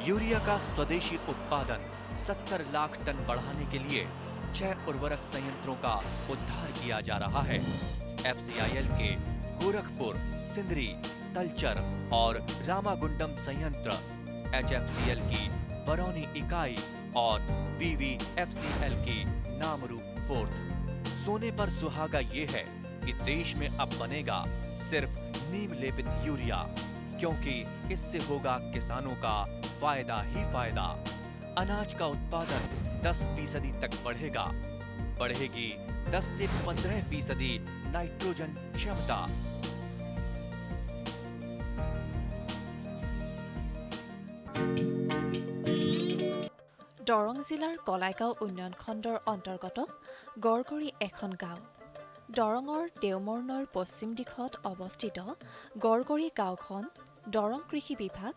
Urea का स्वदेशी उत्पादन 70 लाख टन बढ़ाने के लिए 6 उर्वरक संयंत्रों का उद्धार किया जा रहा है। एफसीआईएल के गोरखपुर, सिंदरी, तलचर और रामागुंडम संयंत्र, एचएफसीएल की बरौनी इकाई और बीवीएफसीएल की नामरू फोर्थ। सोने पर सुहागा ये है कि देश में अब बनेगा सिर्फ नीम लेपित यूरिया, क्योंकि इससे होगा किसानों का फायदा ही फायदा। अनाज का उत्पादन 10% तक बढ़ेगा। बढ़ेगी 10 से 15% नाइट्रोजन क्षमता। দৰং জিলাৰ কলাইগাঁও উন্নয়ন খণ্ডৰ অন্তৰ্গত গড়গড়ি এখন গাঁও। দৰঙৰ দেওমৰ নৈৰ পশ্চিম দিশত অৱস্থিত গড়গড়ি গাঁওখন দৰং কৃষি বিভাগ,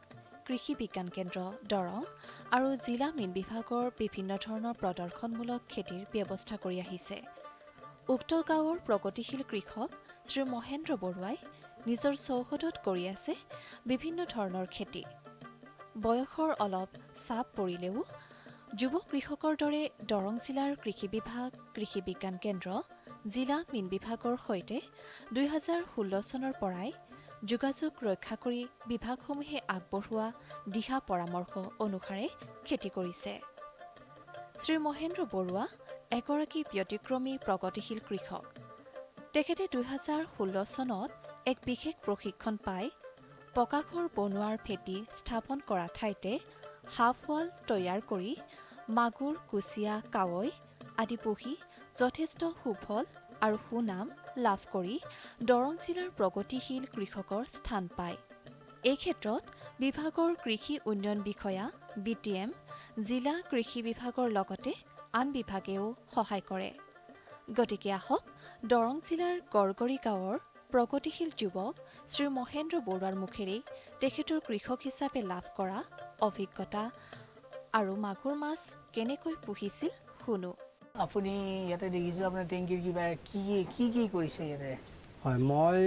কৃষি বিজ্ঞান কেন্দ্ৰ দৰং আৰু জিলা মীন বিভাগৰ বিভিন্ন ধৰণৰ প্ৰদৰ্শনমূলক খেতিৰ ব্যৱস্থা কৰি আহিছে। উক্ত গাঁৱৰ প্ৰগতিশীল কৃষক শ্ৰী মহেন্দ্ৰ বৰুৱাই নিজৰ চৌহদত কৰি আছে বিভিন্ন ধৰণৰ খেতি। বয়সৰ অলপ চাপ পৰিলেও যুৱ কৃষকৰ দৰে দৰং জিলাৰ কৃষি বিভাগ, কৃষি বিজ্ঞান কেন্দ্ৰ, জিলা মীন বিভাগৰ সৈতে 2016 চনৰ পৰাই যোগাযোগ ৰক্ষা কৰি বিভাগসমূহে আগবঢ়োৱা দিহা পৰামৰ্শ অনুসাৰে খেতি কৰিছে। শ্ৰী মহেন্দ্ৰ বৰুৱা এগৰাকী ব্যতিক্ৰমী প্ৰগতিশীল কৃষক। তেখেতে 2016 চনত এক বিশেষ প্ৰশিক্ষণ পাই পকাঘৰ বনোৱাৰ ভেটি স্থাপন কৰা ঠাইতে হাফ ৱাল তৈয়াৰ কৰি মাগুৰ, কুচিয়া, কাৱৈ আদি পুহি যথেষ্ট সুফল আৰু সুনাম লাভ কৰি দৰং জিলাৰ প্ৰগতিশীল কৃষকৰ স্থান পায়। এই ক্ষেত্ৰত বিভাগৰ কৃষি উন্নয়ন বিষয়া BTM, জিলা কৃষি বিভাগৰ লগতে আন বিভাগেও সহায় কৰে। গতিকে আহক দৰং জিলাৰ গড়গড়ি গাঁৱৰ প্ৰগতিশীল যুৱক শ্ৰী মহেন্দ্ৰ বৰুৱাৰ মুখেৰে তেখেতৰ কৃষক হিচাপে লাভ কৰা অভিজ্ঞতা আৰু মাগুৰ মাছ কেনেকৈ পুহিছিল শুনো। আপুনি ইয়াতে দেখিছোঁ আপোনাৰ টেংকিৰ কিবা কি কৰিছে ইয়াতে? হয়, মই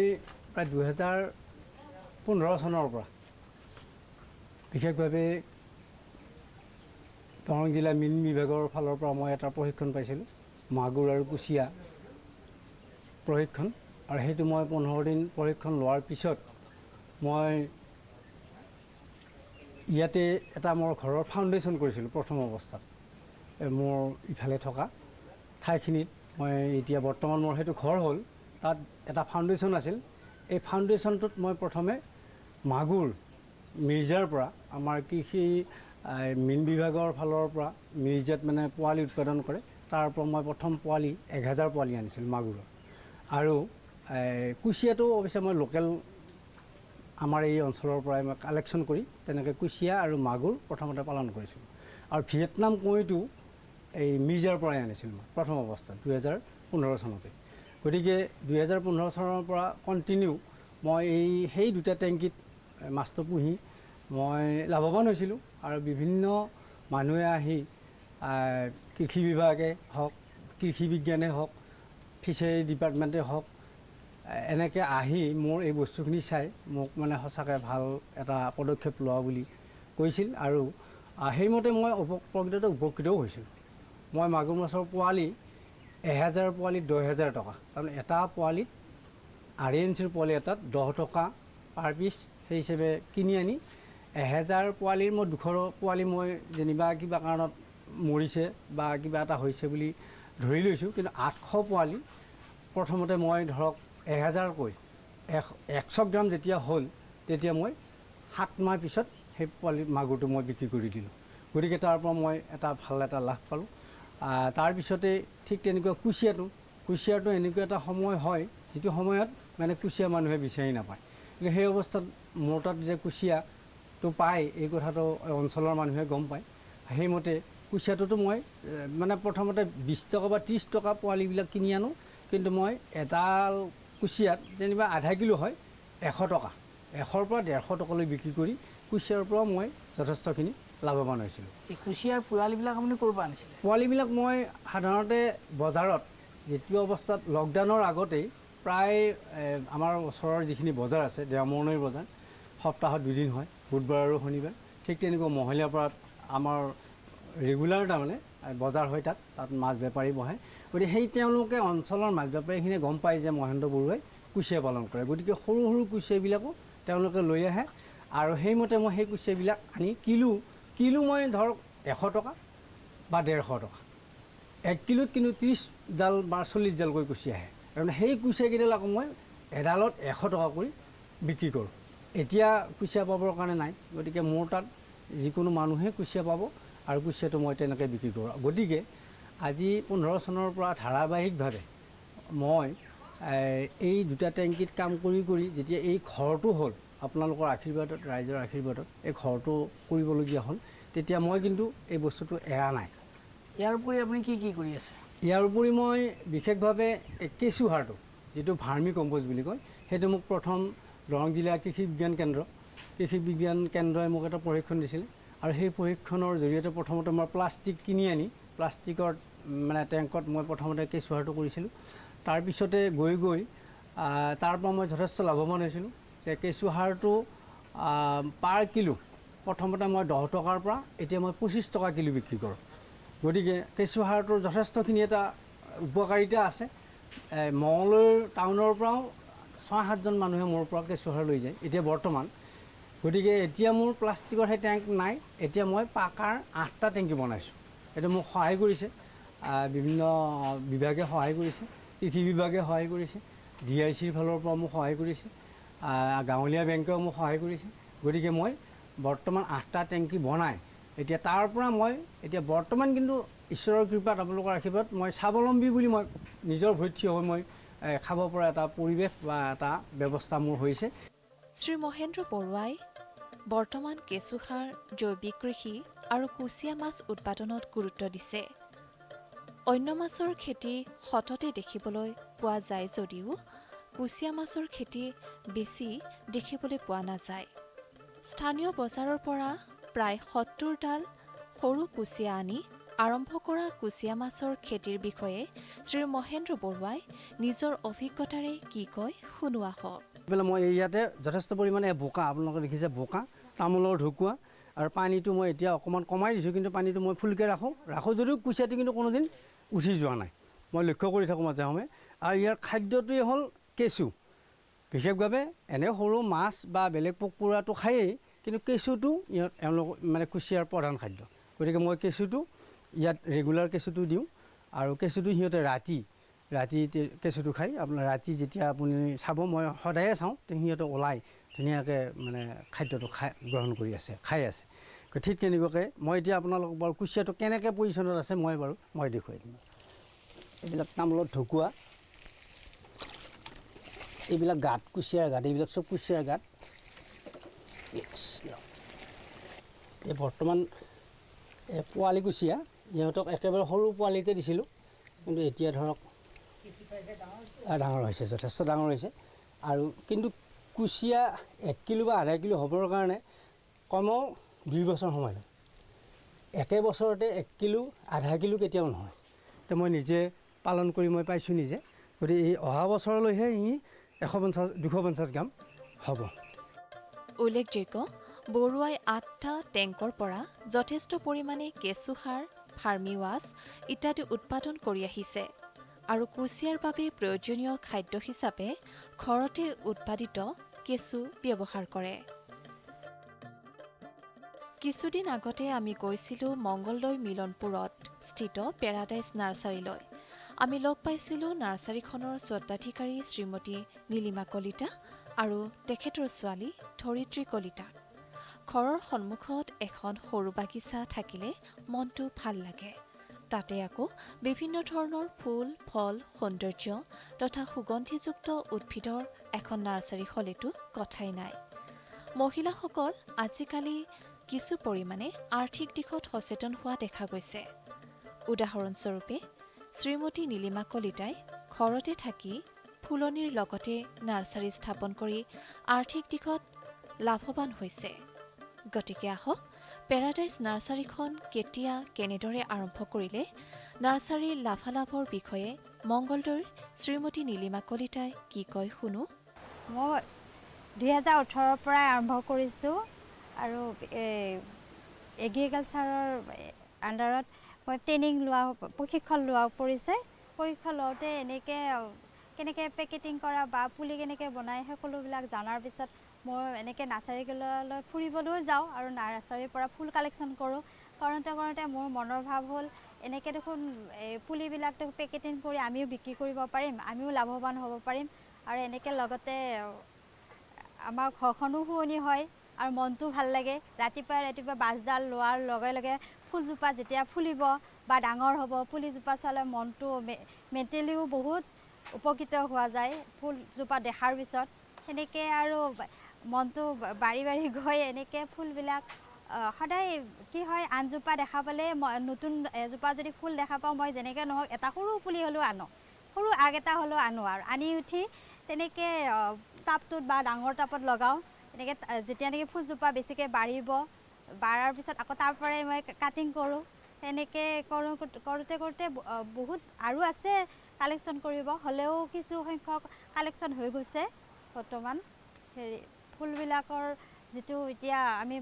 প্ৰায় 2015 চনৰ পৰা বিশেষভাৱে দৰং জিলা মীন বিভাগৰ ফালৰ পৰা মই এটা প্ৰশিক্ষণ পাইছিলোঁ, মাগুৰ আৰু কুচিয়া প্ৰশিক্ষণ। আৰু সেইটো মই 15 দিন প্ৰশিক্ষণ লোৱাৰ পিছত মই ইয়াতে এটা মোৰ ঘৰৰ ফাউণ্ডেশ্যন কৰিছিলোঁ। প্ৰথম অৱস্থাত মোৰ ইফালে থকা ঠাইখিনিত মই এতিয়া বৰ্তমান মোৰ সেইটো ঘৰ হ'ল, তাত এটা ফাউণ্ডেশ্যন আছিল। এই ফাউণ্ডেশ্যনটোত মই প্ৰথমে মাগুৰ মিৰ্জাৰ পৰা আমাৰ কৃষি মীন বিভাগৰ ফালৰ পৰা মিৰ্জাত মানে পোৱালি উৎপাদন কৰে, তাৰ পৰা মই প্ৰথম পোৱালি 1000 পোৱালি আনিছিলোঁ মাগুৰৰ। আৰু কুচিয়াটো অৱশ্যে মই লোকেল আমাৰ এই অঞ্চলৰ পৰাই মই কালেকশ্যন কৰি তেনেকৈ কুচিয়া আৰু মাগুৰ প্ৰথমতে পালন কৰিছিলোঁ। আৰু ভিয়েটনাম কইটো এই মিৰ্জাৰ পৰাই আনিছিলোঁ মই প্ৰথম অৱস্থাত 2015 চনতে। গতিকে 2015 চনৰ পৰা কণ্টিনিউ মই সেই দুটা টেংকিত মাছটো পুহি মই লাভৱান হৈছিলোঁ। আৰু বিভিন্ন মানুহে আহি কৃষি বিভাগে হওক, কৃষি বিজ্ঞানে হওক, ফিচাৰী ডিপাৰ্টমেণ্টে হওক, এনেকৈ আহি মোৰ এই বস্তুখিনি চাই মোক মানে সঁচাকৈ ভাল এটা পদক্ষেপ লোৱা বুলি কৈছিল। আৰু সেইমতে মই প্ৰকৃততে উপকৃতও হৈছিলোঁ। মই মাগুৰ মাছৰ পোৱালি 1000 পোৱালিত 10,000 টকা, তাৰমানে এটা পোৱালিত আঢ়ৈ ইঞ্চিৰ পোৱালি এটাত 10 টকা পাৰ পিচ, সেই হিচাপে কিনি আনি 1000 পোৱালিৰ মই 200 পোৱালি মই যেনিবা কিবা কাৰণত মৰিছে বা কিবা এটা হৈছে বুলি ধৰি লৈছোঁ। কিন্তু 800 পোৱালি প্ৰথমতে মই ধৰক 1000কৈ 100 গ্ৰাম যেতিয়া হ'ল তেতিয়া মই 7 মাহ পিছত সেই পোৱালি মাগুৰটো মই বিক্ৰী কৰি দিলোঁ। গতিকে তাৰ পৰা মই এটা ভাল এটা লাভ পালোঁ। তাৰপিছতে ঠিক তেনেকুৱা কুচিয়াটো এনেকুৱা এটা সময় হয় যিটো সময়ত মানে কুচিয়া মানুহে বিচাৰি নাপায়। কিন্তু সেই অৱস্থাত মোৰ তাত যে কুচিয়াটো পায় এই কথাটো অঞ্চলৰ মানুহে গম পায়। সেইমতে কুচিয়াটোতো মই মানে প্ৰথমতে 20 টকা বা 30 টকা পোৱালিবিলাক কিনি আনো, কিন্তু মই এডাল কুচিয়াত যেনিবা আধা কিলো হয় 100 টকা, 100ৰ পৰা 150 টকালৈ বিক্ৰী কৰি কুচিয়াৰ পৰা মই যথেষ্টখিনি লাভৱান হৈছিলোঁ। এই কুচিয়াৰ পোৱালিবিলাক আপুনি ক'ৰ পৰা আনিছিলে? পোৱালিবিলাক মই সাধাৰণতে বজাৰত যিটো অৱস্থাত লকডাউনৰ আগতেই প্ৰায় আমাৰ ওচৰৰ যিখিনি বজাৰ আছে, দেওমৰণিৰ বজাৰ সপ্তাহত 2 দিন হয়, বুধবাৰ আৰু শনিবাৰ। ঠিক তেনেকুৱা মহিলাপাৰাত আমাৰ ৰেগুলাৰ তাৰমানে বজাৰ হয়, তাত মাছ বেপাৰী বহে। গতিকে সেই তেওঁলোকে অঞ্চলৰ মাছ বেপাৰীখিনিয়ে গম পায় যে মহেন্দ্ৰ বৰুৱাই কুচিয়া পালন কৰে, গতিকে সৰু সৰু কুচিয়াবিলাকো তেওঁলোকে লৈ আহে আৰু সেইমতে মই সেই কুচিয়াবিলাক আনি কিলো মই ধৰক 100 টকা বা 150 টকা, 1 কিলোত কিন্তু 30 ডাল বা 40 ডালকৈ কুচিয়া আহে। আৰু সেই কুচিয়াকেইডাল আকৌ মই এডালত 100 টকা কৰি বিক্ৰী কৰোঁ। এতিয়া কুচিয়া পাবৰ কাৰণে নাই, গতিকে মোৰ তাত যিকোনো মানুহে কুচিয়া পাব আৰু কুচিয়াটো মই তেনেকৈ বিক্ৰী কৰোঁ। গতিকে আজি 15 চনৰ পৰা ধাৰাবাহিকভাৱে মই এই দুটা টেংকিত কাম কৰি যেতিয়া এই ঘৰটো হ'ল, আপোনালোকৰ আশীৰ্বাদত, ৰাইজৰ আশীৰ্বাদত এই ঘৰটো কৰিবলগীয়া হ'ল, তেতিয়া মই কিন্তু এই বস্তুটো এৰা নাই। ইয়াৰ উপৰি আপুনি কি কৰি আছে? ইয়াৰ উপৰি মই বিশেষভাৱে কেঁচু সাৰটো যিটো ভাৰ্মি কম্প'ষ্ট বুলি কয়, সেইটো মোক প্ৰথম দৰং জিলা কৃষি বিজ্ঞান কেন্দ্ৰই মোক এটা প্ৰশিক্ষণ দিছিলে আৰু সেই প্ৰশিক্ষণৰ জৰিয়তে প্ৰথমতে মই প্লাষ্টিক কিনি আনি প্লাষ্টিকৰ মানে টেংকত মই প্ৰথমতে কেঁচু সাৰটো কৰিছিলোঁ। তাৰপিছতে গৈ তাৰ পৰা মই যথেষ্ট লাভৱান হৈছিলোঁ যে কেঁচু সাৰটো পাৰ কিলো প্ৰথমতে মই 10 টকাৰ পৰা এতিয়া মই 25 টকা কিলো বিক্ৰী কৰোঁ। গতিকে কেঁচু সাৰটোৰ যথেষ্টখিনি এটা উপকাৰিতা আছে। মঙলদৈ টাউনৰ পৰাও 6-7জন মানুহে মোৰ পৰা কেঁচু সাৰ লৈ যায় এতিয়া বৰ্তমান। গতিকে এতিয়া মোৰ প্লাষ্টিকৰ সেই টেংক নাই, এতিয়া মই পাকাৰ 8টা টেংকি বনাইছোঁ। এইটো মোক সহায় কৰিছে, বিভিন্ন বিভাগে সহায় কৰিছে, কৃষি বিভাগে সহায় কৰিছে, DICৰ ফালৰ পৰা মোক সহায় কৰিছে, গাঁৱলীয়া বেংকেও মোক সহায় কৰিছে। গতিকে মই বৰ্তমান 8টা টেংকি বনাই এতিয়া তাৰ পৰা মই এতিয়া বৰ্তমান কিন্তু ঈশ্বৰৰ কৃপাত, আপোনালোকৰ আশীৰ্বাদ, মই স্বাৱলম্বী বুলি মই নিজৰ ভৰিত থিয় হৈ মই খাব পৰা এটা পৰিৱেশ বা এটা ব্যৱস্থা মোৰ হৈছে। শ্ৰী মহেন্দ্ৰ বৰুৱাই বৰ্তমান কেঁচুসাৰ, জৈৱিক কৃষি আৰু কুচিয়া মাছ উৎপাদনত গুৰুত্ব দিছে। অন্য মাছৰ খেতি সততে দেখিবলৈ পোৱা যায় যদিও কুচিয়া মাছৰ খেতি বেছি দেখিবলৈ পোৱা নাযায়। স্থানীয় বজাৰৰ পৰা প্ৰায় 70 ডাল সৰু কুচিয়া আনি আৰম্ভ কৰা কুচিয়া মাছৰ খেতিৰ বিষয়ে শ্ৰী মহেন্দ্ৰ বৰুৱাই নিজৰ অভিজ্ঞতাৰে কি কয় শুনোৱা হওক। মই ইয়াতে যথেষ্ট পৰিমাণে বোকা, আপোনালোকে দেখিছে বোকা, তামোলৰ ঢকুৱা আৰু পানীটো মই এতিয়া অকণমান কমাই দিছোঁ, কিন্তু পানীটো মই ফুলকৈ ৰাখোঁ যদিও কুচিয়াটো কিন্তু কোনোদিন উঠি যোৱা নাই। মই লক্ষ্য কৰি থাকোঁ মাজে সময়ে। আৰু ইয়াৰ খাদ্যটোৱে হ'ল কেঁচু। বিশেষভাৱে এনে সৰু মাছ বা বেলেগ পোক পৰুৱাটো খায়েই, কিন্তু কেঁচুটো এওঁলোক মানে কুচিয়াৰ প্ৰধান খাদ্য। গতিকে মই কেঁচুটো ইয়াত ৰেগুলাৰ কেঁচুটো দিওঁ আৰু কেঁচুটো সিহঁতে ৰাতি কেঁচুটো খায়। আপোনাৰ ৰাতি যেতিয়া আপুনি চাব, মই সদায়ে চাওঁ, সিহঁতে ওলাই ধুনীয়াকৈ মানে খাদ্যটো গ্ৰহণ কৰি আছে, খাই আছে। ঠিক তেনেকুৱাকৈ মই এতিয়া আপোনালোকক বাৰু কুচিয়াটো কেনেকৈ পজিশ্যনত আছে মই দেখুৱাই দিম। এইবিলাক তামোলৰ ঢকুৱা, এইবিলাক গাঁত, কুচিয়াৰ গাঁত, এইবিলাক চব কুচিয়াৰ গাঁত। এই বৰ্তমান পোৱালি কুচিয়া, ইহঁতক একেবাৰে সৰু পোৱালিতে দিছিলোঁ, কিন্তু এতিয়া ধৰক ডাঙৰ হৈছে, যথেষ্ট ডাঙৰ হৈছে। আৰু কিন্তু কুচিয়া 1 কিলো বা আধা কিলো হ'বৰ কাৰণে কমেও 2 বছৰ সময় লয়। একে বছৰতে 1 কিলো আধা কিলো কেতিয়াও নহয়। তো মই নিজে পালন কৰি মই পাইছোঁ নিজে। গতিকে এই অহা বছৰলৈহে ই 250 গ্ৰাম হ'ব। উল্লেখযোগ্য, বৰুৱাই 8টা টেংকৰ পৰা যথেষ্ট পৰিমাণে কেঁচুসাৰ, ফাৰ্মি ৱাছ ইত্যাদি উৎপাদন কৰি আহিছে আৰু কুচিয়াৰ বাবে প্ৰয়োজনীয় খাদ্য হিচাপে ঘৰতে উৎপাদিত কেঁচু ব্যৱহাৰ কৰে। কিছুদিন আগতে আমি গৈছিলোঁ মংগলদৈ মিলনপুৰত স্থিত পেৰাডাইজ নাৰ্চাৰীলৈ। আমি লগ পাইছিলোঁ নাৰ্চাৰীখনৰ স্বত্বাধিকাৰী শ্ৰীমতী নীলিমা কলিতা আৰু তেখেতৰ ছোৱালী ধৰিত্ৰী কলিতা। ঘৰৰ সন্মুখত এখন সৰু বাগিচা থাকিলে মনটো ভাল লাগে। তাতে আকৌ বিভিন্ন ধৰণৰ ফুল ফল সৌন্দৰ্য তথা সুগন্ধিযুক্ত উদ্ভিদৰ এখন নাৰ্চাৰী হ'লেতো কথাই নাই। মহিলাসকল আজিকালি কিছু পৰিমাণে আৰ্থিক দিশত সচেতন হোৱা দেখা গৈছে। উদাহৰণস্বৰূপে শ্ৰীমতী নীলিমা কলিতাই ঘৰতে থাকি ফুলনিৰ লগতে নাৰ্চাৰী স্থাপন কৰি আৰ্থিক দিশত লাভৱান হৈছে। গতিকে আহক পেৰাডাইজ নাৰ্চাৰীখন কেতিয়া কেনেদৰে আৰম্ভ কৰিলে নাৰ্চাৰীৰ লাভালাভৰ বিষয়ে মংগলদৈৰ শ্ৰীমতী নীলিমা কলিতাই কি কয় শুনো। মই 2018ৰ পৰাই আৰম্ভ কৰিছোঁ আৰু এগ্ৰিকালচাৰৰ আণ্ডাৰত মই ট্ৰেইনিং লোৱা প্ৰশিক্ষণ লোৱা পৰিছে। প্ৰশিক্ষণ লওঁতে কেনেকৈ পেকেটিং কৰা বা পুলি কেনেকৈ বনায় সকলোবিলাক জনাৰ পিছত মই এনেকৈ নাৰ্চাৰীলৈ ফুৰিবলৈও যাওঁ আৰু নাৰ্চাৰীৰ পৰা ফুল কালেকশ্যন কৰোঁ। কৰোঁতে মোৰ মনৰ ভাৱ হ'ল এনেকৈ দেখোন পুলিবিলাক পেকেটিং কৰি আমিও বিক্ৰী কৰিব পাৰিম, আমিও লাভৱান হ'ব পাৰিম আৰু এনেকৈ লগতে আমাৰ ঘৰখনো শুৱনি হয় আৰু মনটো ভাল লাগে। ৰাতিপুৱা বাছডাল লোৱাৰ লগে লগে ফুলজোপা যেতিয়া ফুলিব বা ডাঙৰ হ'ব, পুলিজোপা চোৱালে মনটো মেণ্টেলিও বহুত উপকৃত হোৱা যায় ফুলজোপা দেখাৰ পিছত। সেনেকৈ আৰু মনটো বাঢ়ি গৈ এনেকৈ ফুলবিলাক সদায় কি হয়, আনজোপা দেখা পালে নতুন এজোপা যদি ফুল দেখা পাওঁ মই যেনেকৈ নহওক এটা সৰু পুলি হ'লেও আনো, সৰু আগ এটা হ'লেও আনো আৰু আনি উঠি তেনেকৈ টাবটোত বা ডাঙৰ টাবত লগাওঁ। এনেকৈ যেতিয়া নেকি ফুলজোপা বেছিকৈ বাঢ়াৰ পিছত আকৌ তাৰ পৰাই মই কাটিং কৰোঁ। এনেকৈ কৰোঁতে বহুত আৰু আছে কালেকশ্যন কৰিব, হ'লেও কিছু সংখ্যক কালেকশ্যন হৈ গৈছে বৰ্তমান। ফুলবিলাকৰ যিটো এতিয়া আমি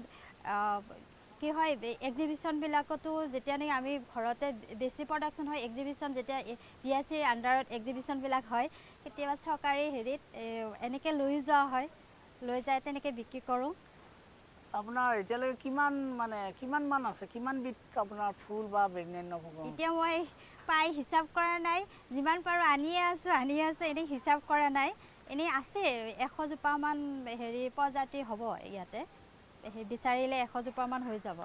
কি হয় এক্সিবিশ্যনবিলাকতো যেতিয়া নেকি আমি ঘৰতে বেছি প্ৰডাকশ্যন হয়, এক্সিবিশ্যন যেতিয়া DICৰ আণ্ডাৰত এক্সিবিশ্যনবিলাক হয় কেতিয়াবা চৰকাৰী এনেকৈ লৈ যোৱা হয়, লৈ যায় তেনেকৈ বিক্ৰী কৰোঁ। আপোনাৰ এতিয়ালৈকে কিমান মান আছে, কিমান বিধ আপোনাৰ ফুল বা অন্যান্য ফুল? এতিয়া মই প্ৰায় হিচাপ কৰা নাই, যিমান পাৰোঁ আনিয়ে আছোঁ এনেই হিচাপ কৰা নাই। এনেই আছে 100 জোপামান প্ৰজাতি হ'ব ইয়াতে, বিচাৰিলে 100 জোপামান হৈ যাব।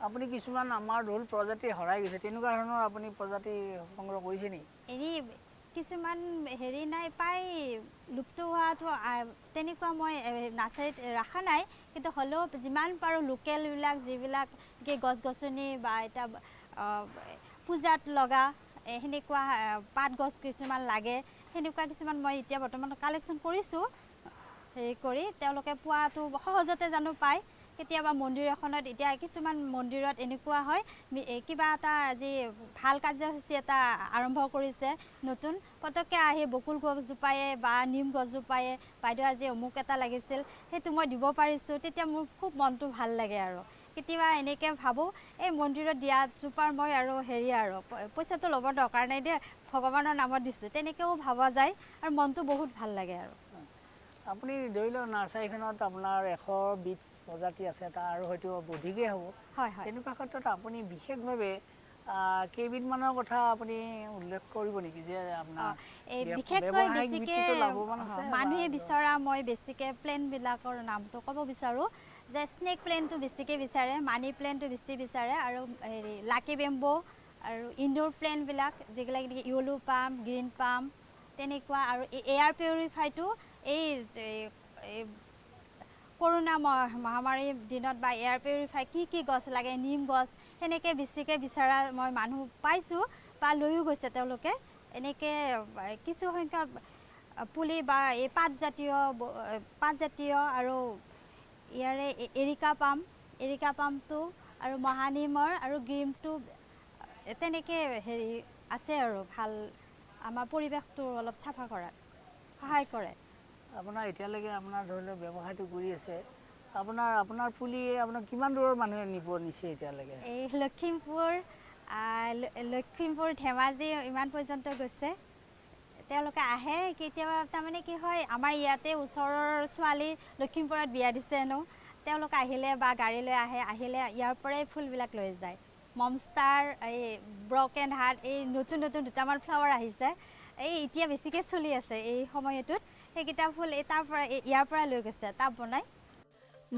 আপুনি কিছুমান আমাৰ ধৰক প্ৰজাতি হেৰাই গৈছে, তেনেকুৱা ধৰণৰ আপুনি প্ৰজাতি সংগ্ৰহ কৰিছে নেকি? এনেই কিছুমান নাই, প্ৰায় লুপ্ত হোৱাটো তেনেকুৱা মই নাৰ্চাৰীত ৰখা নাই, কিন্তু হ'লেও যিমান পাৰোঁ লোকেলবিলাক যিবিলাক গছ গছনি বা এতিয়া পূজাত লগা সেনেকুৱা পাত গছ কিছুমান লাগে, সেনেকুৱা কিছুমান মই এতিয়া বৰ্তমান কালেকশ্যন কৰিছোঁ। কৰি তেওঁলোকে পোৱাটো সহজতে জানো পায়। কেতিয়াবা মন্দিৰ এখনত এতিয়া কিছুমান মন্দিৰত এনেকুৱা হয় কিবা এটা আজি ভাল কাৰ্যসূচী এটা আৰম্ভ কৰিছে নতুন, পটককৈ আহি বকুল গছজোপায়ে বা নিম গছজোপায়ে বাইদেউ আজি অমুক এটা লাগিছিল সেইটো মই দিব পাৰিছোঁ, তেতিয়া মোৰ খুব মনটো ভাল লাগে। আৰু কেতিয়াবা এনেকৈ ভাবোঁ এই মন্দিৰত দিয়াজোপাৰ মই আৰু পইচাটো ল'ব দৰকাৰ নাই দে, ভগৱানৰ নামত দিছোঁ, তেনেকৈও ভাবা যায় আৰু মনটো বহুত ভাল লাগে। আৰু আপুনি ধৰি লওক নাৰ্চাৰীখনত আপোনাৰ 100 বিধ প্ৰজাতি আছে, তাৰ আৰু হয়তো অধিকেই হ'ব। হয়। তেনেকুৱা ক্ষেত্ৰত আপুনি বিশেষভাৱে কেইবিধমানৰ কথা আপুনি উল্লেখ কৰিব নেকি যে আপোনাৰ বিশেষকৈ বেছিকৈ মানুহে বিচৰা মই বেছিকৈ প্লেণ্টবিলাকৰ নামটো ক'ব বিচাৰোঁ যে স্নেক প্লেণ্টটো বেছিকৈ বিচাৰে, মানি প্লেণ্টটো বেছি বিচাৰে আৰু লাকি বেম্বো আৰু ইনডোৰ প্লেণ্টবিলাক যিবিলাক য়েলো পাম, গ্ৰীণ পাম তেনেকুৱা। আৰু এয়াৰ পিউৰিফাইটো এই কৰোণা মহামাৰীৰ দিনত বা এয়াৰ পিউৰিফাই কি গছ লাগে, নিম গছ সেনেকৈ বেছিকৈ বিচৰা মই মানুহ পাইছোঁ বা লৈও গৈছে তেওঁলোকে। এনেকৈ কিছু সংখ্যক পুলি বা এই পাতজাতীয় আৰু ইয়াৰে এৰিকা পামটো আৰু মহানিমৰ আৰু গ্ৰীণটো তেনেকৈ আছে আৰু ভাল আমাৰ পৰিৱেশটো অলপ চাফা কৰাত সহায় কৰে। আপোনাৰ এতিয়ালৈকে আপোনাৰ ধৰি লওক ব্যৱসায়টো কৰি আছে, আপোনাৰ পুলি আপোনাৰ কিমান দূৰৰ মানুহে নিছে এতিয়ালৈকে? এই লখিমপুৰ ধেমাজি ইমান পৰ্যন্ত গৈছে। তেওঁলোকে আহে কেতিয়াবা, তাৰমানে কি হয় আমাৰ ইয়াতে ওচৰৰ ছোৱালী লখিমপুৰত বিয়া দিছে হেনো, তেওঁলোক আহিলে বা গাড়ী লৈ আহিলে ইয়াৰ পৰাই ফুলবিলাক লৈ যায়। মমষ্টাৰ, এই ব্ৰকেন হাৰ্ট, এই নতুন দুটামান ফ্লাৱাৰ আহিছে, এই এতিয়া বেছিকৈ চলি আছে এই সময়টোত, সেইকেইটা ফুল ইয়াৰ পৰা লৈ গৈছে টাব বনাই।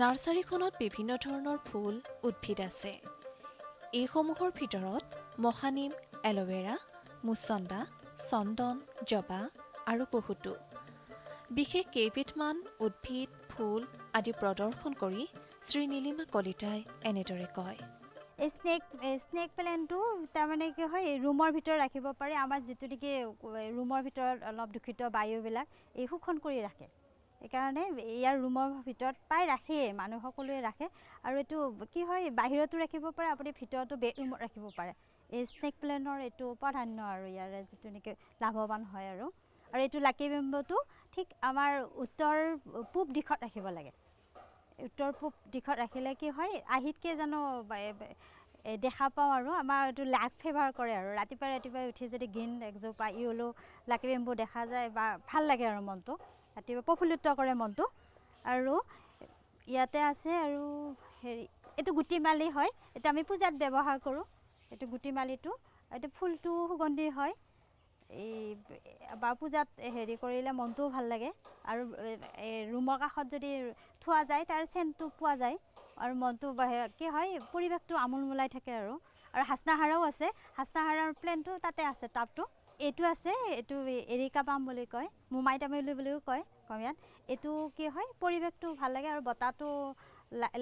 নাৰ্চাৰীখনত বিভিন্ন ধৰণৰ ফুল উদ্ভিদ আছে। এইসমূহৰ ভিতৰত মহানিম, এল'ভেৰা, মুচন্দা, চন্দন, জবা আৰু বহুতো বিশেষ কেইবিধমান উদ্ভিদ, ফুল আদি প্ৰদৰ্শন কৰি শ্ৰী নীলিমা কলিতাই এনেদৰে কয়। এই স্নেক প্লেনটো তাৰমানে কি হয় ৰুমৰ ভিতৰত ৰাখিব পাৰি। আমাৰ যিটো নেকি ৰুমৰ ভিতৰত অলপ দূষিত বায়ুবিলাক এই শোষণ কৰি ৰাখে। সেইকাৰণে ইয়াৰ ৰুমৰ ভিতৰত প্ৰায় ৰাখেই, মানুহ সকলোৱে ৰাখে। আৰু এইটো কি হয় বাহিৰতো ৰাখিব পাৰে, আপুনি ভিতৰতো বেডৰুমত ৰাখিব পাৰে। এই স্নেক প্লেনৰ এইটো প্ৰাধান্য আৰু ইয়াৰে যিটো নেকি লাভৱান হয়। আৰু এইটো লাকি বেম্বুটো ঠিক আমাৰ উত্তৰ পূব দিশত ৰাখিব লাগে। উত্তৰ পূব দিশত ৰাখিলে কি হয় আহিতকৈ জানো দেখা পাওঁ আৰু আমাৰ এইটো লাক ফেভাৰ কৰে। আৰু ৰাতিপুৱাই উঠি যদি গ্ৰীণ একজোপা ইয়েলো লাকি বেম্বু দেখা যায় বা ভাল লাগে আৰু মনটো, ৰাতিপুৱা প্ৰফুল্লিত কৰে মনটো। আৰু ইয়াতে আছে আৰু হেৰি এইটো গুটিমালি হয়, এইটো আমি পূজাত ব্যৱহাৰ কৰোঁ। এইটো গুটিমালিটো এইটো ফুলটো সুগন্ধি হয়, এই বা পূজাত হেৰি কৰিলে মনটোও ভাল লাগে। আৰু ৰুমৰ কাষত যদি থোৱা যায় তাৰ চেণ্টটো পোৱা যায় আৰু মনটো কি হয় পৰিৱেশটো আমোলমোলাই থাকে। আৰু হাচনাহাৰাও আছে, হাচনাহাৰাৰ প্লেনটো তাতে আছে, টাবটো এইটো আছে। এইটো এৰিকা পাম বুলি কয়, মোমাই তামুলী বুলিও কয় অসমীয়াত। এইটো কি হয় পৰিৱেশটো ভাল লাগে আৰু বতাহটো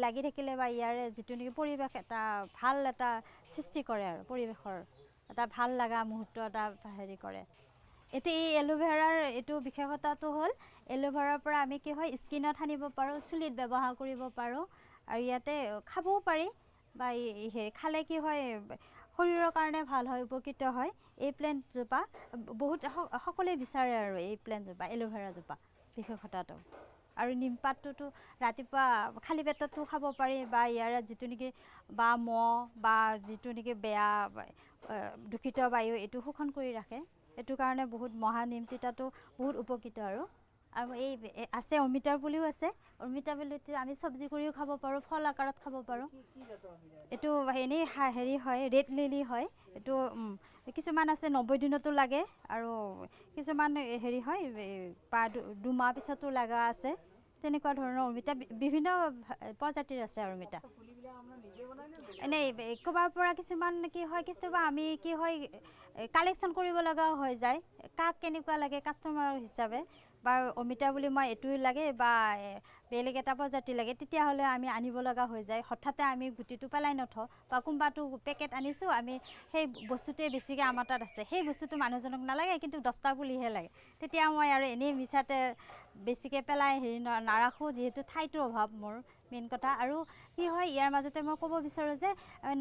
লাগি থাকিলে বা ইয়াৰে যিটো নেকি পৰিৱেশ এটা ভাল এটা সৃষ্টি কৰে আৰু পৰিৱেশৰ এটা ভাল লগা মুহূৰ্ত এটা হেৰি কৰে। এতিয়া এই এল'ভেৰাৰ এইটো বিশেষতাটো হ'ল এল'ভেৰাৰ পৰা আমি কি হয় স্কিনত সানিব পাৰোঁ, চুলিত ব্যৱহাৰ কৰিব পাৰোঁ। আৰু ইয়াতে খাবও পাৰি বা হেৰি খালে কি হয় শৰীৰৰ কাৰণে ভাল হয়, উপকৃত হয়। এই প্লেণ্টজোপা বহুত সকলোৱে বিচাৰে আৰু এই প্লেণ্টজোপা এল'ভেৰাজোপা বিশেষতাটো। আৰু নিমপাতটোতো ৰাতিপুৱা খালী পেটতো খাব পাৰি বা ইয়াৰে যিটো নেকি বা মহ বা যিটো নেকি বেয়া দূষিত বায়ু এইটো শোষণ কৰি ৰাখে। এইটো কাৰণে বহুত মহানিম তিতাটো বহুত উপকৃত। আৰু এই আছে অমিতাৰ পুলিও আছে। অমিতা পুলিটো আমি চব্জি কৰিও খাব পাৰোঁ, ফল আকাৰত খাব পাৰোঁ। এইটো এনেই হেৰি হয় ৰেড লিলি হয়। এইটো কিছুমান আছে 90 দিনতো লাগে আৰু কিছুমান হেৰি হয় বা 2 মাহ পিছতো লগা আছে। তেনেকুৱা ধৰণৰ অমিতা বিভিন্ন প্ৰজাতিৰ আছে অমিতা। এনেই ক'ৰবাৰ পৰা কিছুমান কি হয় কেতিয়াবা আমি কি হয় কালেকশ্যন কৰিব লগাও হৈ যায়, কাক কেনেকুৱা লাগে কাষ্টমাৰ হিচাপে। বা অমিতা বুলি মই এইটোৱে লাগে বা বেলেগ এটা প্ৰজাতি লাগে, তেতিয়াহ'লে আমি আনিব লগা হৈ যায়। হঠাতে আমি গুটিটো পেলাই নথওঁ বা কোনোবাটো পেকেট আনিছোঁ, আমি সেই বস্তুটোৱে বেছিকৈ আমাৰ তাত আছে, সেই বস্তুটো মানুহজনক নালাগে কিন্তু 10টা পুলিহে লাগে। তেতিয়া মই আৰু এনেই মিছাতে বেছিকৈ পেলাই হেৰি নাৰাখোঁ, যিহেতু ঠাইটোৰ অভাৱ মোৰ মেইন কথা। আৰু কি হয় ইয়াৰ মাজতে মই ক'ব বিচাৰোঁ যে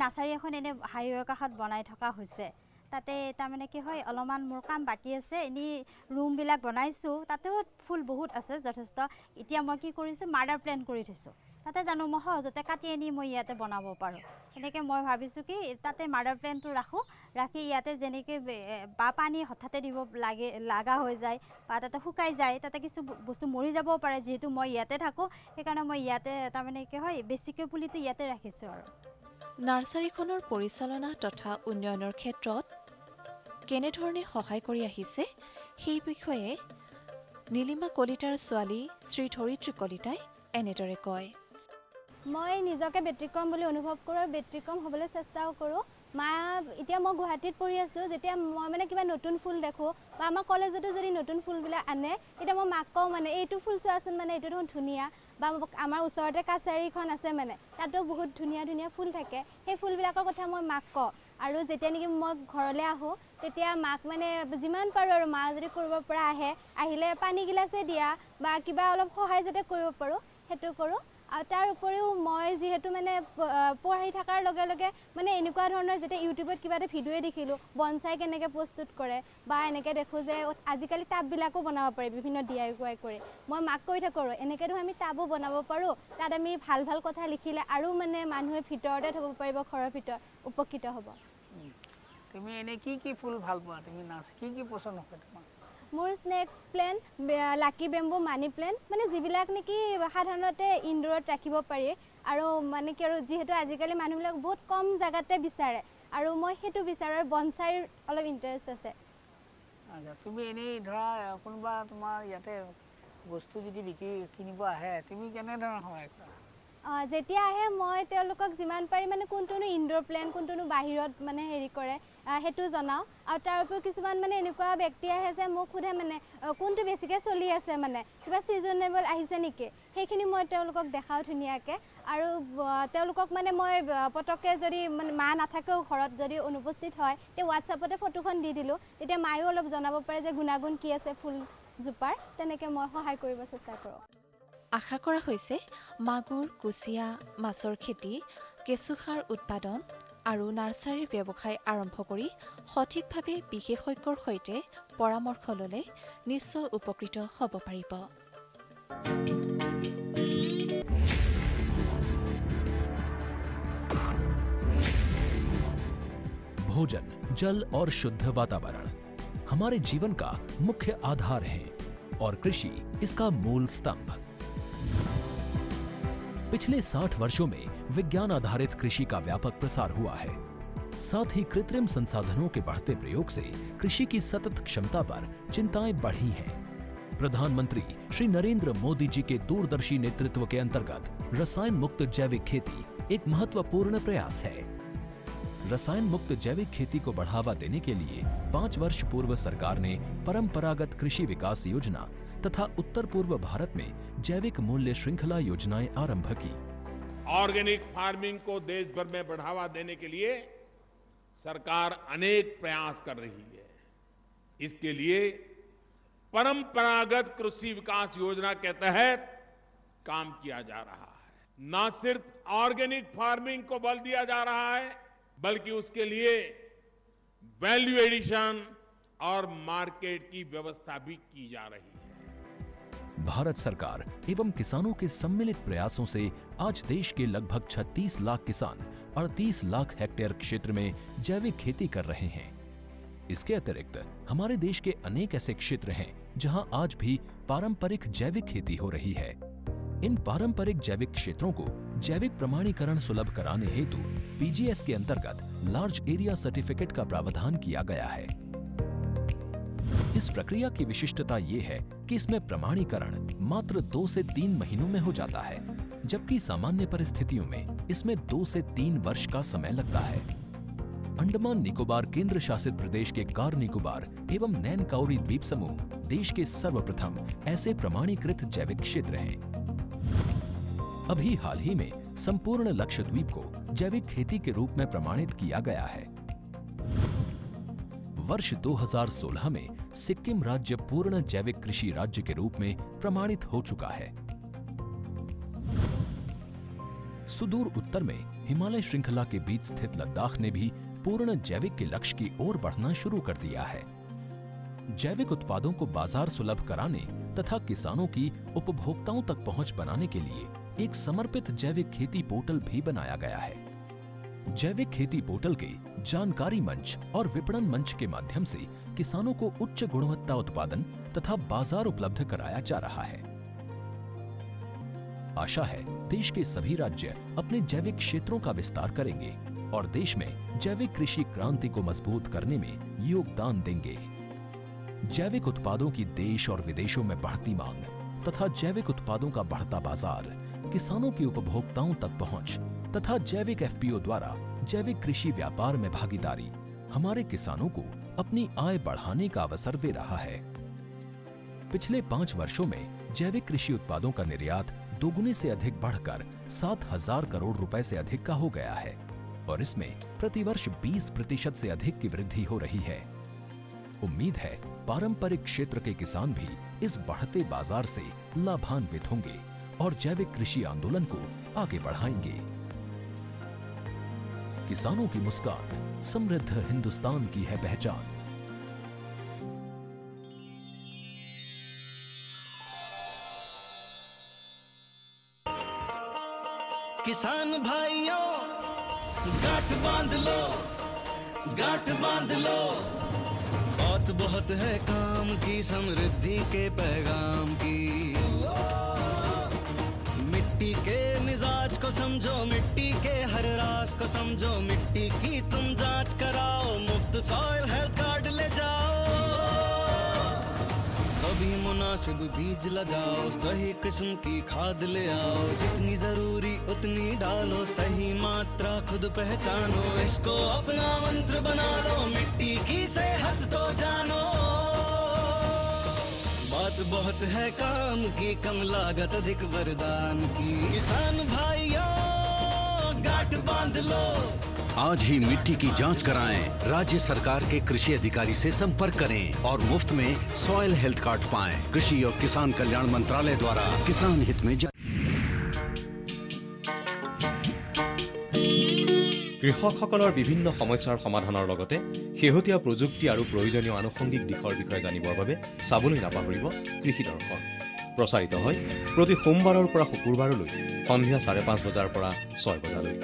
নাৰ্চাৰী এখন এনেই হাইৱেৰ কাষত বনাই থকা হৈছে। তাতে তাৰমানে কি হয় অলপমান মোৰ কাম বাকী আছে, এনেই ৰুমবিলাক বনাইছোঁ, তাতেও ফুল বহুত আছে যথেষ্ট। এতিয়া মই কি কৰিছোঁ মাৰ্ডাৰ প্লেন কৰি থৈছোঁ, তাতে জানো মই সহজতে কাটি আনি মই ইয়াতে বনাব পাৰোঁ। সেনেকৈ মই ভাবিছোঁ কি তাতে মাৰ্ডাৰ প্লেনটো ৰাখি ইয়াতে যেনেকৈ বা পানী হঠাতে দিব লগা হৈ যায় বা তাতে শুকাই যায়, তাতে কিছু বস্তু মৰি যাবও পাৰে। যিহেতু মই ইয়াতে থাকোঁ সেইকাৰণে মই ইয়াতে তাৰমানে কি হয় বেছিকৈ পুলিটো ইয়াতে ৰাখিছোঁ। আৰু নাৰ্চাৰীখনৰ পৰিচালনা তথা উন্নয়নৰ ক্ষেত্ৰত কেনেধৰণে সহায় কৰি আহিছে সেই বিষয়ে নীলিমা কলিতাৰ ছোৱালী শ্ৰী ধৰিত্ৰী কলিতাই এনেদৰে কয়। মই নিজকে ব্যতিক্ৰম বুলি অনুভৱ কৰোঁ আৰু ব্যতিক্ৰম হ'বলৈ চেষ্টাও কৰোঁ। এতিয়া মই গুৱাহাটীত পঢ়ি আছোঁ, যেতিয়া মই মানে কিবা নতুন ফুল দেখোঁ বা আমাৰ কলেজতো যদি নতুন ফুলবিলাক আনে, তেতিয়া মই মাক কওঁ মানে এইটো ফুল চোৱাচোন, মানে এইটো দেখোন ধুনীয়া। বা আমাৰ ওচৰতে কাছাৰীখন আছে, মানে তাতো বহুত ধুনীয়া ধুনীয়া ফুল থাকে। সেই ফুলবিলাকৰ কথা মই মাক কওঁ। আৰু যেতিয়া নেকি মই ঘৰলৈ আহোঁ তেতিয়া মাক মানে যিমান পাৰোঁ আৰু মা যদি কৰিব পৰা আহিলে পানী গিলাচে দিয়া বা কিবা অলপ সহায় যাতে কৰিব পাৰোঁ সেইটো কৰোঁ। আৰু তাৰ উপৰিও মই যিহেতু মানে পঢ়ি থকাৰ লগে লগে মানে এনেকুৱা ধৰণৰ যেতিয়া ইউটিউবত কিবা এটা ভিডিঅ'ই দেখিলোঁ বনচাই কেনেকৈ প্ৰস্তুত কৰে বা এনেকৈ দেখোঁ যে আজিকালি টাববিলাকো বনাব পাৰি বিভিন্ন DIY কৰি, মই মাক কৈ থাকোঁ আৰু এনেকৈ ধৰক আমি টাবো বনাব পাৰোঁ। তাত আমি ভাল ভাল কথা লিখিলে আৰু মানে মানুহে ভিতৰতে থ'ব পাৰিব, ঘৰৰ ভিতৰত উপকৃত হ'ব। তুমি এনেই কি ফুল ভাল পোৱা? তুমি কি পচন্দ হয় তোমাৰ? মোৰ স্নেক প্লেণ্ট, লাকি বেম্বু, মানি প্লেণ্ট, মানে যিবিলাক নেকি সাধাৰণতে ইনডোৰত ৰাখিব পাৰি আৰু মানে কি আৰু যিহেতু আজিকালি মানুহবিলাক বহুত কম জেগাতে বিচাৰে আৰু মই সেইটো বিচাৰোঁ। আৰু বনচাইৰ অলপ ইণ্টাৰেষ্ট আছে। আচ্ছা, তুমি এনেই ধৰা কোনোবা তোমাৰ ইয়াতে বস্তু যদি কিনিব আহে, তুমি কেনেধৰণৰ সহায় কৰা? যেতিয়া আহে মই তেওঁলোকক যিমান পাৰি মানে কোনটোনো ইনডোৰ প্লেন কোনটোনো বাহিৰত মানে হেৰি কৰে সেইটো জনাওঁ আৰু তাৰ উপৰিও কিছুমান মানে এনেকুৱা ব্যক্তি আহে যে মোক সোধে মানে কোনটো বেছিকৈ চলি আছে মানে কিবা ছিজনেবল আহিছে নেকি সেইখিনি মই তেওঁলোকক দেখাওঁ ধুনীয়াকৈ আৰু তেওঁলোকক মানে মই পটককৈ যদি মানে মা নাথাকেও ঘৰত যদি অনুপস্থিত হয় তে হোৱাটছআপতে ফটোখন দি দিলোঁ তেতিয়া মায়েও অলপ জনাব পাৰে যে গুণাগুণ কি আছে ফুলজোপাৰ তেনেকৈ মই সহায় কৰিব চেষ্টা কৰোঁ। আশা কৰা হৈছে মাগুৰ কুচিয়া মাছৰ খেতি কেঁচুসাৰ উৎপাদন আৰু নাৰ্চাৰীৰ ব্যৱসায় আৰম্ভ কৰি সঠিকভাৱে বিশেষজ্ঞৰ সৈতে পৰামৰ্শ ল'লে নিশ্চয় উপকৃত হ'ব পাৰিব। भोजन, जल और शुद्ध वातावरण हमारे जीवन का मुख्य आधार है और कृषि इसका मूल स्तंभ। पिछले 60 वर्षों में विज्ञान आधारित कृषि का व्यापक प्रसार हुआ है। साथ ही कृत्रिम संसाधनों के बढ़ते प्रयोग से कृषि की सतत क्षमता पर चिंताएं बढ़ी हैं। प्रधानमंत्री श्री नरेंद्र मोदी जी के दूरदर्शी नेतृत्व के अंतर्गत रसायन मुक्त जैविक खेती एक महत्वपूर्ण प्रयास है। रसायन मुक्त जैविक खेती को बढ़ावा देने के लिए 5 वर्ष पूर्व सरकार ने परंपरागत कृषि विकास योजना तथा उत्तर पूर्व भारत में जैविक मूल्य श्रृंखला योजनाएं आरंभ की। ऑर्गेनिक फार्मिंग को देश भर में बढ़ावा देने के लिए सरकार अनेक प्रयास कर रही है। इसके लिए परंपरागत कृषि विकास योजना के तहत काम किया जा रहा है। न सिर्फ ऑर्गेनिक फार्मिंग को बल दिया जा रहा है बल्कि उसके लिए वैल्यू एडिशन और मार्केट की व्यवस्था भी की जा रही है। भारत सरकार एवं किसानों के सम्मिलित प्रयासों से आज देश के लगभग 36 लाख किसान 38 लाख हेक्टेयर क्षेत्र में जैविक खेती कर रहे हैं। इसके अतिरिक्त हमारे देश के अनेक ऐसे क्षेत्र हैं जहां आज भी पारंपरिक जैविक खेती हो रही है। इन पारंपरिक जैविक क्षेत्रों को जैविक प्रमाणीकरण सुलभ कराने हेतु पीजीएस के अंतर्गत लार्ज एरिया सर्टिफिकेट का प्रावधान किया गया है। इस प्रक्रिया की विशिष्टता ये है कि इसमें प्रमाणीकरण मात्र 2 से 3 महीनों में हो जाता है, जबकि सामान्य परिस्थितियों में इसमें 2 से 3 वर्ष का समय लगता है। अंडमान निकोबार केंद्र शासित प्रदेश के कार निकोबार एवं नैन काउरी द्वीप समूह देश के सर्वप्रथम ऐसे प्रमाणीकृत जैविक क्षेत्र हैं। अभी हाल ही में संपूर्ण लक्षद्वीप को जैविक खेती के रूप में प्रमाणित किया गया है। वर्ष 2016 में सिक्किम राज्य पूर्ण जैविक कृषि राज्य के रूप में प्रमाणित हो चुका है। सुदूर उत्तर में हिमालय श्रृंखला के बीच स्थित लद्दाख ने भी पूर्ण जैविक के लक्ष्य की ओर बढ़ना शुरू कर दिया है। जैविक उत्पादों को बाजार सुलभ कराने तथा किसानों की उपभोक्ताओं तक पहुंच बनाने के लिए एक समर्पित जैविक खेती पोर्टल भी बनाया गया है। जैविक खेती पोर्टल के जानकारी मंच और विपणन मंच के माध्यम से किसानों को उच्च गुणवत्ता उत्पादन तथा बाजार उपलब्ध कराया जा रहा है। आशा है देश के सभी राज्य अपने जैविक क्षेत्रों का विस्तार करेंगे और देश में जैविक कृषि क्रांति को मजबूत करने में योगदान देंगे। जैविक उत्पादों की देश और विदेशों में बढ़ती मांग तथा जैविक उत्पादों का बढ़ता बाजार, किसानों की उपभोक्ताओं तक पहुंच तथा जैविक एफपीओ द्वारा जैविक कृषि व्यापार में भागीदारी हमारे किसानों को अपनी आय बढ़ाने का अवसर दे रहा है। पिछले 5 वर्षों में जैविक कृषि उत्पादों का निर्यात दोगुने से अधिक बढ़कर 7,000 करोड़ रुपए से अधिक का हो गया है और इसमें प्रतिवर्ष 20% से अधिक की वृद्धि हो रही है। उम्मीद है पारंपरिक क्षेत्र के किसान भी इस बढ़ते बाजार से लाभान्वित होंगे और जैविक कृषि आंदोलन को आगे बढ़ाएंगे। किसानों की मुस्कान समृद्ध हिंदुस्तान की है पहचान। किसान भाइयों गांठ बांध लो, गांठ बांध लो, बहुत बहुत है काम की समृद्धि के पैगाम की। मिट्टी के मिजाज को समझो, मिट्टी के हर राज को समझो, मिट्टी की तुम जांच कराओ, मुफ्त सॉइल हेल्थ कार्ड ले जाओ, कभी मुनाफा मुनासिब बीज लगाओ, सही किस्म की खाद ले आओ, जितनी जरूरी उतनी डालो, सही मात्रा खुद पहचानो, इसको अपना मंत्र बना लो, मिट्टी की सेहत तो जानो। बात बहुत है काम की, कम लागत अधिक वरदान की, किसान भाइयों गांठ बांध लो। आज ही मिट्टी की जांच कराएं। राज्य सरकार के कृषि अधिकारी से संपर्क करें और मुफ्त में सॉइल हेल्थ कार्ड पाएं। कृषि और किसान कल्याण मंत्रालय द्वारा किसान हित में কৃষকসকলৰ বিভিন্ন সমস্যাৰ সমাধানৰ লগতে শেহতীয়া প্ৰযুক্তি আৰু প্ৰয়োজনীয় আনুষংগিক দিশৰ বিষয়ে জানিবৰ বাবে চাবলৈ নাপাহৰিব কৃষি দৰ্শন। প্ৰচাৰিত হয় প্ৰতি সোমবাৰৰ পৰা শুকুৰবাৰলৈ সন্ধিয়া 5:30 বজাৰ পৰা 6 বজালৈ।